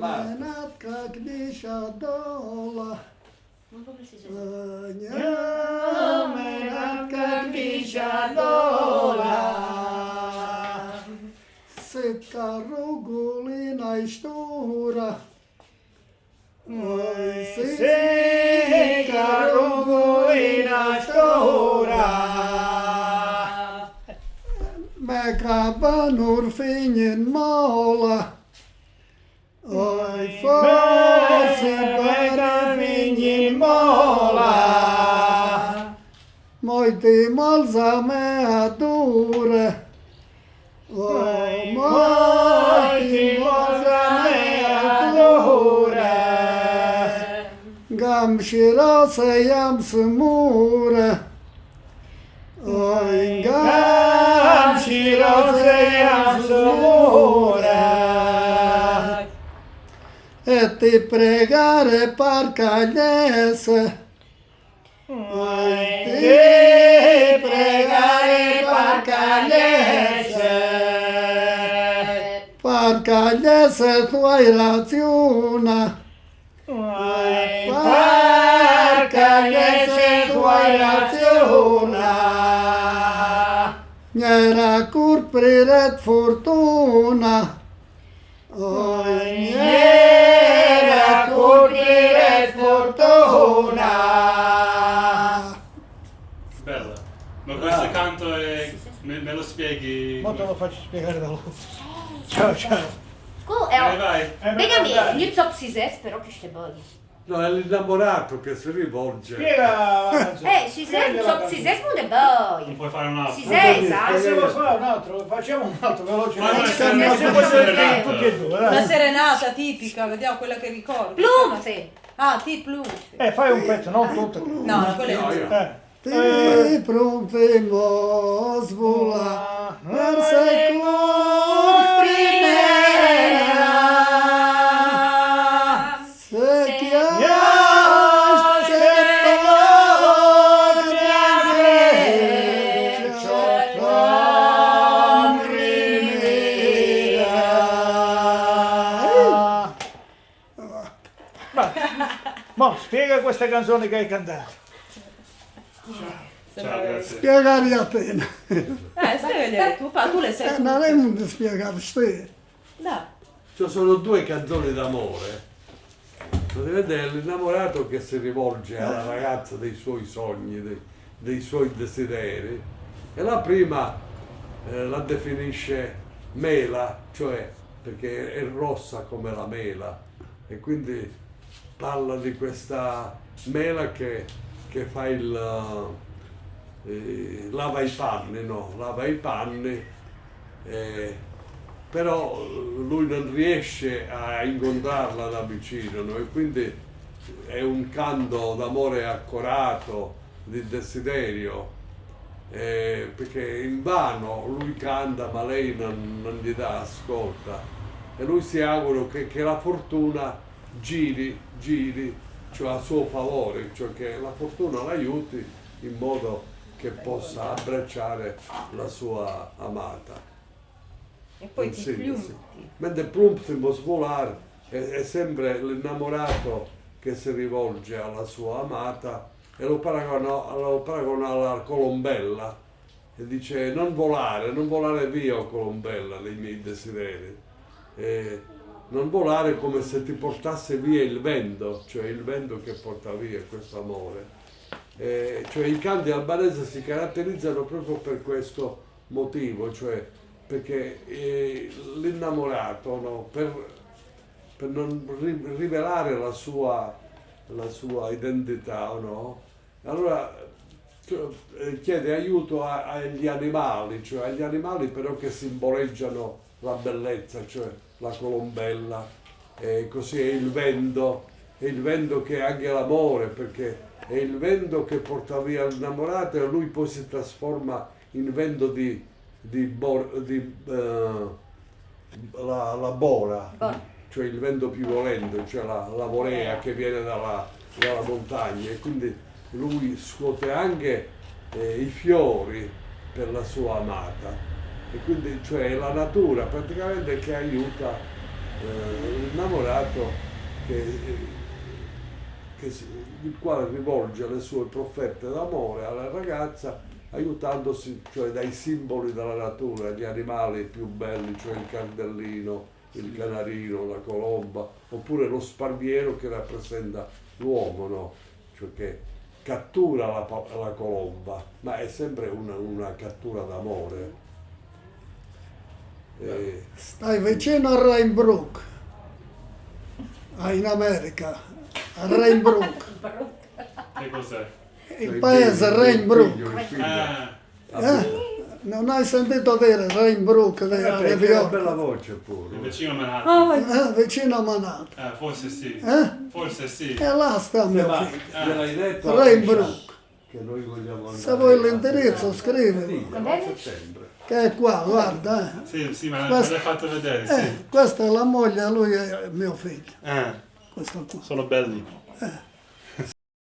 Менат как диша дола. Менат как диша доla. Sittka rugulina stora. Oi, sittka rugulina stora. Mä kavan urfingen maala. Oi, forse parvingin maala. Moiti malsa mea dure. Oi, moiti malsa mea dure. Gamshirase jamsmure. Oi, gamshirase jamsmure. E ti pregare parcagliese. Ti pregare parcagliese. Parcagliese tuoi raziona. Parcagliese tuoi raziona. Era curpriret fortuna. Oi, era curpriret fortuna. Bella. Ma questo canto è... me lo spieghi? Ma te lo faccio spiegare da lui. Ciao, ciao. Vai. Bega nie co psizes, però che ste boli. No, è l'innamorato che si rivolge. Spiega. Sizes, co psizes mu de boi. Non puoi fare un altro? Sizes, Se vuoi fare un altro, facciamo un altro veloce. Ma se vuoi fare tutti e due, dai. Una serenata tipica, vediamo quella che ricordi. Plumse. Ah, ti plumse. Fai un pezzo, non tutto. No, quella è No, io. Ti prompimo svula. Verse clor primera. Se chiaste Ma spiega questa canzone che hai cantato. Ciao, grazie. spiegare a te. Spiegagli tu le sai Non è tutte. un spiegare te. Dai. Ci sono due canzoni d'amore. Vedete, è l'innamorato che si rivolge alla ragazza dei suoi sogni, dei suoi desideri. E la prima la definisce mela, cioè perché è rossa come la mela. E quindi parla di questa mela che fa lava i panni, no? Lava i panni, però lui non riesce a incontrarla da vicino, no? E quindi è un canto d'amore accorato, di desiderio, perché invano lui canta ma lei non gli dà ascolta. E lui si augura che la fortuna giri, cioè a suo favore, cioè che la fortuna l'aiuti in modo che possa abbracciare la sua amata. E poi In ti sintesi. plumti. Mentre Plumptimo Svolar è sempre l'innamorato che si rivolge alla sua amata e lo paragona alla colombella e dice non volare via, o colombella, dei miei desideri. Non volare come se ti portasse via il vento, cioè il vento che porta via questo amore. Cioè i canti albanesi si caratterizzano proprio per questo motivo, cioè perché l'innamorato, no, per non rivelare la sua identità, no, allora chiede aiuto agli animali, cioè agli animali però che simboleggiano la bellezza, cioè la colombella, così è il vento che è anche l'amore, perché è il vento che porta via l'innamorato e lui poi si trasforma in vento la bora, cioè il vento più violento, cioè la borea che viene dalla montagna, e quindi lui scuote anche i fiori per la sua amata, e quindi cioè è la natura praticamente che aiuta l'innamorato il quale rivolge le sue profferte d'amore alla ragazza aiutandosi cioè dai simboli della natura, gli animali più belli, cioè il cardellino, il canarino, la colomba, oppure lo sparviero che rappresenta l'uomo, no? Cioè che cattura la colomba, ma è sempre una cattura d'amore. Stai vicino a Rainbrook, in America, a Rainbrook, Che cos'è? il paese Rainbrook. Ah, Non hai sentito dire Rainbrook di Che New una York? bella voce pure. vicino a Manhattan. Vicino a Manhattan. Forse sì. Forse sì. E là sta mio Ma figlio. gliel'hai detto Rainbrook. che noi vogliamo andare Se vuoi l'indirizzo scrivi, Sì, a settembre. che è qua, guarda. Sì, ma me Questo- l'hai fatto vedere, sì. Questa è la moglie, lui è mio figlio. Ah, Questo qua. sono belli.